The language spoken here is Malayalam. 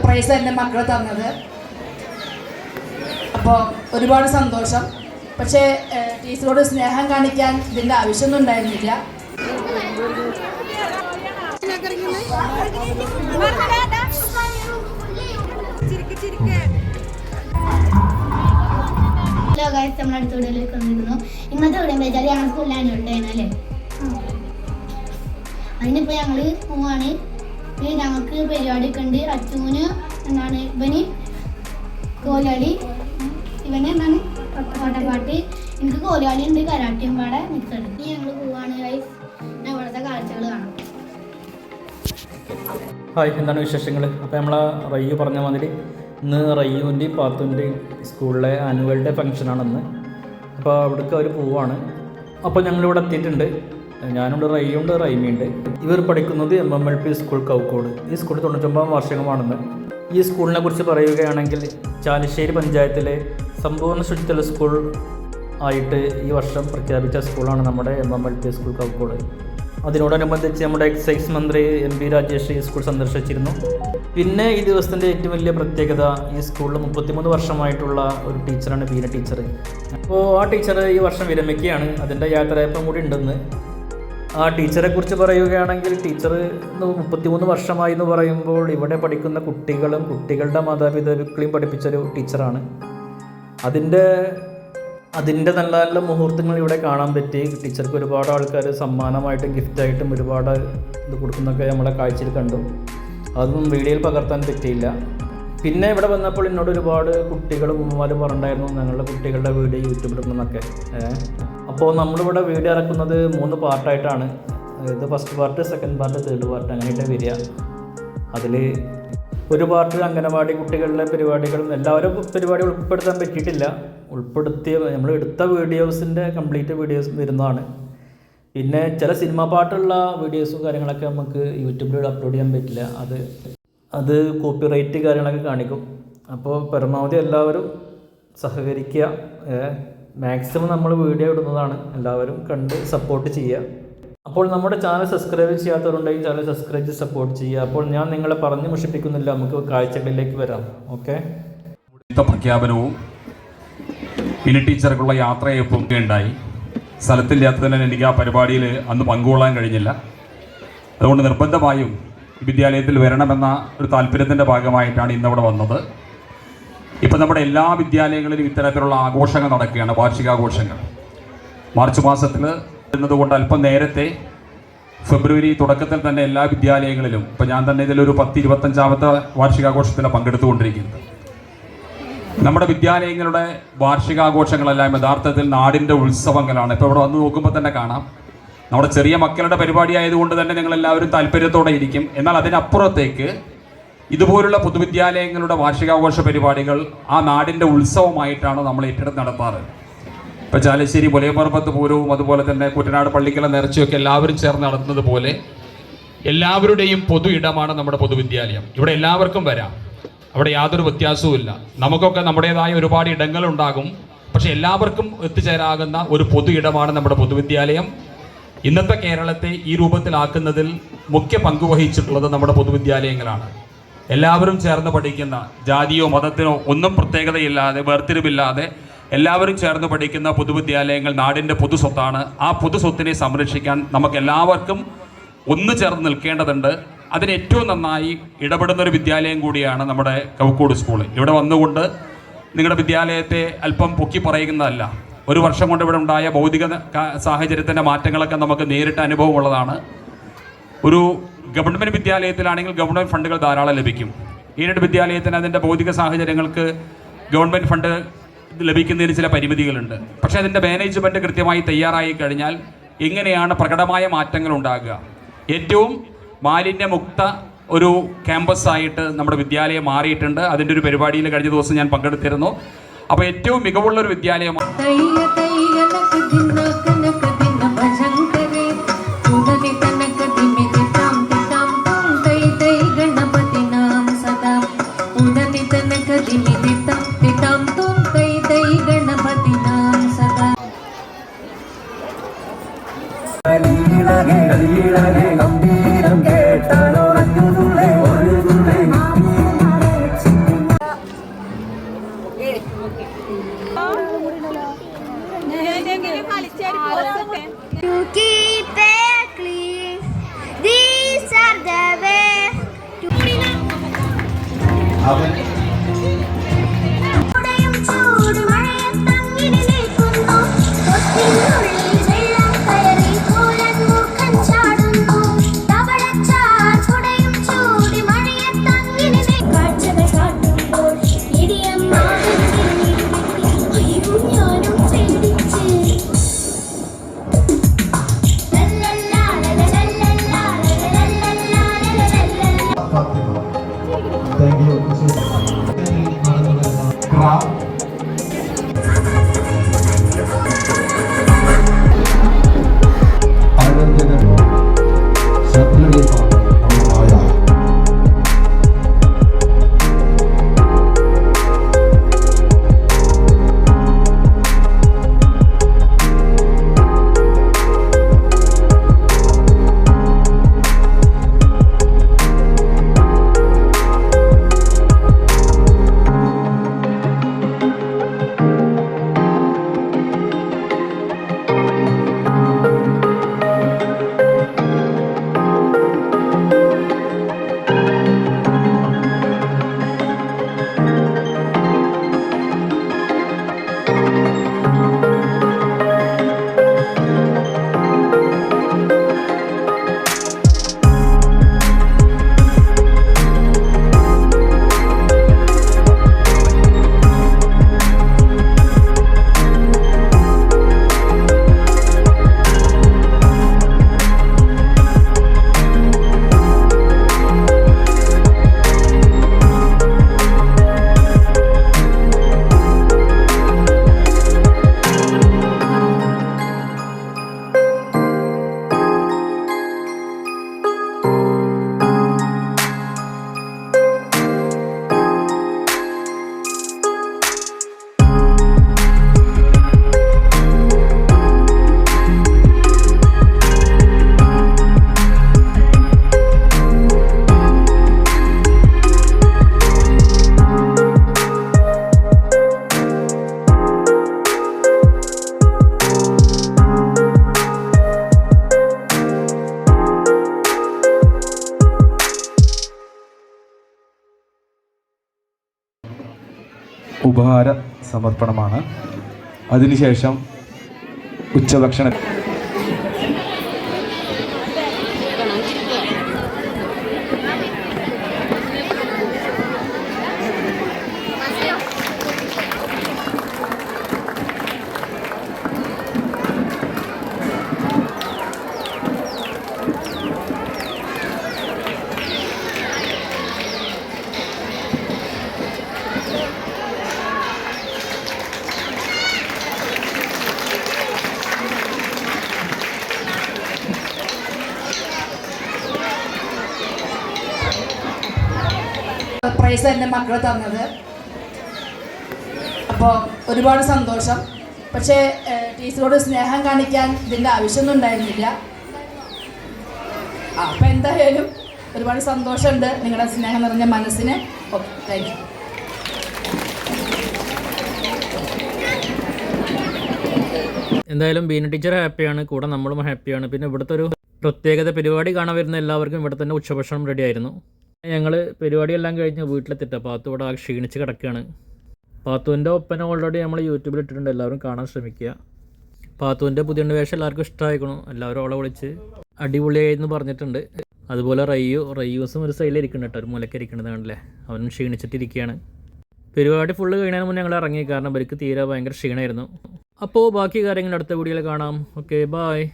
പ്രൈസ് എൻ്റെ മക്കൾ തന്നത്. അപ്പോൾ ഒരുപാട് സന്തോഷം. പക്ഷേ ടീച്ചറോട് സ്നേഹം കാണിക്കാൻ ഇതിൻ്റെ ആവശ്യമൊന്നും ഉണ്ടായിരുന്നില്ല. നമ്മളടുത്തോടെയൊക്കെ വന്നിരുന്നു. ഇന്നത്തെ ഇവിടെ വെച്ചാൽ ഞങ്ങൾ സ്കൂളിലാണ് വിട്ടേനല്ലേ. അതിനിപ്പോൾ ഞങ്ങൾ പോവാണ്. ഞങ്ങൾക്ക് പരിപാടിയൊക്കെ ഉണ്ട്. അച്ഛന് എന്താണ്, ഇവന് കോലാളി, ഇവന് എന്താണ് ഓട്ടപ്പാട്ട്, എനിക്ക് കോലാളി ഉണ്ട്, കരാട്ടിയും പാടെ മിക്സഡ്. ഇനി ഞങ്ങൾ പോവാണ് ഗൈസ്. ഇവിടുത്തെ കാഴ്ചകൾ കാണാം. ഹായ്, എന്താണ് വിശേഷങ്ങൾ? അപ്പോൾ നമ്മൾ റയ്യു പറഞ്ഞ മാതിരി ഇന്ന് റയ്യുവിൻ്റെയും പാത്തുവിൻ്റെയും സ്കൂളിലെ ആനുവൽ ഡേ ഫംഗ്ഷനാണെന്ന്. അപ്പോൾ അവിടേക്ക് അവർ പോവാണ്. അപ്പോൾ ഞങ്ങളിവിടെ എത്തിയിട്ടുണ്ട്. ഞാനുണ്ട്, റയ്യുണ്ട്, റൈമിയുണ്ട്. ഇവർ പഠിക്കുന്നത് MMLP സ്കൂൾ കൗക്കോട്. ഈ സ്കൂൾ 99 വാർഷികമാണെന്ന്. ഈ സ്കൂളിനെ കുറിച്ച് പറയുകയാണെങ്കിൽ ചാലിശ്ശേരി പഞ്ചായത്തിലെ സമ്പൂർണ്ണ ശുചിത്വ സ്കൂൾ ആയിട്ട് ഈ വർഷം പ്രഖ്യാപിച്ച സ്കൂളാണ് നമ്മുടെ MMLP സ്കൂൾ കൗക്കോട്. അതിനോടനുബന്ധിച്ച് നമ്മുടെ എക്സൈസ് മന്ത്രി MP രാജേഷ് ഈ സ്കൂൾ സന്ദർശിച്ചിരുന്നു. പിന്നെ ഈ ദിവസത്തിൻ്റെ ഏറ്റവും വലിയ പ്രത്യേകത, ഈ സ്കൂളിൽ 33 വർഷമായിട്ടുള്ള ഒരു ടീച്ചറാണ് ബീന ടീച്ചർ. അപ്പോൾ ആ ടീച്ചർ ഈ വർഷം വിരമിക്കുകയാണ്. അതിൻ്റെ യാത്രയപ്പം കൂടി ഉണ്ടെന്ന്. ആ ടീച്ചറെ കുറിച്ച് പറയുകയാണെങ്കിൽ, ടീച്ചർ 33 വർഷമായി എന്ന് പറയുമ്പോൾ ഇവിടെ പഠിക്കുന്ന കുട്ടികളും കുട്ടികളുടെ മാതാപിതാക്കളെയും പഠിപ്പിച്ചൊരു ടീച്ചറാണ്. അതിൻ്റെ നല്ല നല്ല മുഹൂർത്തങ്ങൾ ഇവിടെ കാണാൻ പറ്റി. ടീച്ചർക്ക് ഒരുപാട് ആൾക്കാർ സമ്മാനമായിട്ടും ഗിഫ്റ്റായിട്ടും ഒരുപാട് ഇത് കൊടുക്കുന്നൊക്കെ നമ്മളെ കാഴ്ചയിൽ കണ്ടു. അതൊന്നും വീഡിയോയിൽ പകർത്താൻ പറ്റിയില്ല. പിന്നെ ഇവിടെ വന്നപ്പോൾ എന്നോട് ഒരുപാട് കുട്ടികളും ഉമ്മമാരും പറഞ്ഞിട്ടുണ്ടായിരുന്നു ഞങ്ങളുടെ കുട്ടികളുടെ വീഡിയോ യൂട്യൂബിൽ ഇടുന്നതൊക്കെ. അപ്പോൾ നമ്മളിവിടെ വീഡിയോ ഇറക്കുന്നത് 3 പാർട്ടായിട്ടാണ്. ഇത് first part, second part, third part അങ്ങനെയായിട്ട് വരിക. അതിൽ ഒരു പാർട്ട് അംഗനവാടി കുട്ടികളുടെ പരിപാടികളും എല്ലാവരും പരിപാടി ഉൾപ്പെടുത്താൻ പറ്റിയിട്ടില്ല. നമ്മൾ എടുത്ത വീഡിയോസിൻ്റെ കംപ്ലീറ്റ് വീഡിയോസ് വരുന്നതാണ്. പിന്നെ ചില സിനിമ പാട്ടുള്ള വീഡിയോസും കാര്യങ്ങളൊക്കെ നമുക്ക് യൂട്യൂബിൽ അപ്ലോഡ് ചെയ്യാൻ പറ്റില്ല. അത് കോപ്പിറൈറ്റ് കാര്യങ്ങളൊക്കെ കാണിക്കും. അപ്പോൾ പരമാവധി എല്ലാവരും സഹകരിക്കുക. മാക്സിമം നമ്മൾ വീഡിയോ ഇടുന്നതാണ്. എല്ലാവരും കണ്ട് സപ്പോർട്ട് ചെയ്യുക. അപ്പോൾ നമ്മുടെ ചാനൽ സബ്സ്ക്രൈബ് ചെയ്യാത്തവരുണ്ടെങ്കിൽ ചാനൽ സബ്സ്ക്രൈബ് ചെയ്ത് സപ്പോർട്ട് ചെയ്യുക. അപ്പോൾ ഞാൻ നിങ്ങളെ പറഞ്ഞ് മുഷിപ്പിക്കുന്നില്ല, നമുക്ക് കാഴ്ചകളിലേക്ക് വരാം. ഓക്കെ. പ്രഖ്യാപനവും പിന്നെ ടീച്ചർക്കുള്ള യാത്രയപ്പം ഉണ്ടായി. സ്ഥലത്തില്ലാത്തതിനാൽ എനിക്ക് ആ പരിപാടിയിൽ അന്ന് പങ്കുകൊള്ളാൻ കഴിഞ്ഞില്ല. അതുകൊണ്ട് നിർബന്ധമായും ഈ വിദ്യാലയത്തിൽ വരണമെന്ന ഒരു താല്പര്യത്തിൻ്റെ ഭാഗമായിട്ടാണ് ഇന്നവിടെ വന്നത്. ഇപ്പം നമ്മുടെ എല്ലാ വിദ്യാലയങ്ങളിലും ഇത്തരത്തിലുള്ള ആഘോഷങ്ങൾ നടക്കുകയാണ്, വാർഷികാഘോഷങ്ങൾ. മാർച്ച് മാസത്തിൽ എന്നതുകൊണ്ട് അല്പം നേരത്തെ ഫെബ്രുവരി തുടക്കത്തിൽ തന്നെ എല്ലാ വിദ്യാലയങ്ങളിലും, ഇപ്പം ഞാൻ തന്നെ ഇതിലൊരു 10-25ാമത്തെ വാർഷികാഘോഷത്തിലാണ് പങ്കെടുത്തുകൊണ്ടിരിക്കുന്നത്. നമ്മുടെ വിദ്യാലയങ്ങളുടെ വാർഷികാഘോഷങ്ങളെല്ലാം യഥാർത്ഥത്തിൽ നാടിൻ്റെ ഉത്സവങ്ങളാണ്. ഇപ്പോൾ ഇവിടെ വന്ന് നോക്കുമ്പോൾ തന്നെ കാണാം, നമ്മുടെ ചെറിയ മക്കളുടെ പരിപാടി ആയതുകൊണ്ട് തന്നെ ഞങ്ങളെല്ലാവരും താല്പര്യത്തോടെ ഇരിക്കും. എന്നാൽ അതിനപ്പുറത്തേക്ക് ഇതുപോലുള്ള പൊതുവിദ്യാലയങ്ങളുടെ വാർഷികാഘോഷ പരിപാടികൾ ആ നാടിൻ്റെ ഉത്സവമായിട്ടാണ് നമ്മൾ ഏറ്റെടുത്ത് നടത്താറ്. ഇപ്പോൾ ചാലശ്ശേരി പുലയപ്പറമ്പത്ത് പൂരവും അതുപോലെ തന്നെ കുട്ടനാട് പള്ളിക്കല നേർച്ചയൊക്കെ എല്ലാവരും ചേർന്ന് നടത്തുന്നത് പോലെ എല്ലാവരുടെയും പൊതു ഇടമാണ് നമ്മുടെ പൊതുവിദ്യാലയം. ഇവിടെ എല്ലാവർക്കും വരാം, അവിടെ യാതൊരു വ്യത്യാസവുമില്ല. നമുക്കൊക്കെ നമ്മുടേതായ ഒരുപാട് ഇടങ്ങളുണ്ടാകും, പക്ഷെ എല്ലാവർക്കും എത്തിച്ചേരാകുന്ന ഒരു പൊതു ഇടമാണ് നമ്മുടെ പൊതുവിദ്യാലയം. ഇന്നത്തെ കേരളത്തെ ഈ രൂപത്തിലാക്കുന്നതിൽ മുഖ്യ പങ്ക് വഹിച്ചിട്ടുള്ളത് നമ്മുടെ പൊതുവിദ്യാലയങ്ങളാണ്. എല്ലാവരും ചേർന്ന് പഠിക്കുന്ന, ജാതിയോ മതത്തിനോ ഒന്നും പ്രത്യേകതയില്ലാതെ വേർതിരിവില്ലാതെ എല്ലാവരും ചേർന്ന് പഠിക്കുന്ന പൊതുവിദ്യാലയങ്ങൾ നാടിൻ്റെ പൊതു സ്വത്താണ്. ആ പൊതു സ്വത്തിനെ സംരക്ഷിക്കാൻ നമുക്കെല്ലാവർക്കും ഒന്നു ചേർന്ന് നിൽക്കേണ്ടതുണ്ട്. അതിന് ഏറ്റവും നന്നായി ഇടപെടുന്നൊരു വിദ്യാലയം കൂടിയാണ് നമ്മുടെ കൗക്കോട് സ്കൂൾ. ഇവിടെ വന്നുകൊണ്ട് നിങ്ങളുടെ വിദ്യാലയത്തെ അല്പം പൊക്കി പറയുന്നതല്ല, ഒരു വർഷം കൊണ്ട് ഇവിടെ ഉണ്ടായ ഭൗതിക സാഹചര്യത്തിൻ്റെ മാറ്റങ്ങളൊക്കെ നമുക്ക് നേരിട്ട് അനുഭവമുള്ളതാണ്. ഒരു ഗവൺമെൻറ് വിദ്യാലയത്തിലാണെങ്കിൽ ഗവൺമെൻറ് ഫണ്ടുകൾ ധാരാളം ലഭിക്കും. എയ്ഡഡ് വിദ്യാലയത്തിന് അതിൻ്റെ ഭൗതിക സാഹചര്യങ്ങൾക്ക് ഗവൺമെൻറ് ഫണ്ട് ലഭിക്കുന്നതിന് ചില പരിമിതികളുണ്ട്. പക്ഷേ അതിൻ്റെ മാനേജ്മെൻറ്റ് കൃത്യമായി തയ്യാറായി കഴിഞ്ഞാൽ എങ്ങനെയാണ് പ്രകടമായ മാറ്റങ്ങൾ ഉണ്ടാകുക? ഏറ്റവും മാലിന്യമുക്ത ഒരു ക്യാമ്പസായിട്ട് നമ്മുടെ വിദ്യാലയം മാറിയിട്ടുണ്ട്. അതിൻ്റെ ഒരു പരിപാടിയിൽ കഴിഞ്ഞ ദിവസം ഞാൻ പങ്കെടുത്തിരുന്നു. അപ്പോൾ ഏറ്റവും മികവുള്ളൊരു വിദ്യാലയമാണ്. അവൻ ഉപഹാര സമർപ്പണമാണ്. അതിനുശേഷം ഉച്ചഭക്ഷണം. സർപ്രൈസ് എൻ്റെ മക്കൾ തന്നത്. അപ്പോൾ ഒരുപാട് സന്തോഷം. പക്ഷേ ടീച്ചറോട് സ്നേഹം കാണിക്കാൻ ഇതിൻ്റെ ആവശ്യമൊന്നും ഉണ്ടായിരുന്നില്ല. അപ്പോൾ എന്തായാലും ഒരുപാട് സന്തോഷമുണ്ട് നിങ്ങളുടെ സ്നേഹം നിറഞ്ഞ മനസ്സിന്. Okay, thank you. എന്തായാലും ബീന ടീച്ചർ ഹാപ്പിയാണ്, കൂടെ നമ്മളും ഹാപ്പിയാണ്. പിന്നെ ഇവിടുത്തെ ഒരു പ്രത്യേകത, പരിപാടി കാണാൻ വരുന്ന എല്ലാവർക്കും ഇവിടെ തന്നെ ഉച്ചഭക്ഷണം റെഡി ആയിരുന്നു. ഞങ്ങൾ പരിപാടിയെല്ലാം കഴിഞ്ഞ് വീട്ടിലെത്തിയിട്ട് പാത്തു ഇവിടെ ക്ഷീണിച്ച് കിടക്കുകയാണ്. പാത്തുവിൻ്റെ ഒപ്പന ഓൾറെഡി നമ്മൾ യൂട്യൂബിൽ ഇട്ടിട്ടുണ്ട്, എല്ലാവരും കാണാൻ ശ്രമിക്കുക. പാത്തുവിൻ്റെ പുതിയ വേഷം എല്ലാവർക്കും ഇഷ്ടമായിക്കണു. എല്ലാവരും അവളെ വിളിച്ച് അടിപൊളിയായി എന്ന് പറഞ്ഞിട്ടുണ്ട്. അതുപോലെ റയ്യൂസും ഒരു സൈഡിൽ ഇരിക്കുന്നുണ്ട് കേട്ടോ, ഒരു മൂലയ്ക്ക് ഇരിക്കുന്നത് കണ്ടില്ലേ, അവനും ക്ഷീണിച്ചിട്ടിരിക്കുകയാണ്. പരിപാടി ഫുള്ള് കഴിഞ്ഞതിന് മുന്നേ ഞങ്ങൾ ഇറങ്ങി, കാരണം അവർക്ക് തീരെ ഭയങ്കര ക്ഷീണമായിരുന്നു. അപ്പോൾ ബാക്കി കാര്യങ്ങൾ അടുത്ത വീഡിയോയിൽ കാണാം. Okay, bye.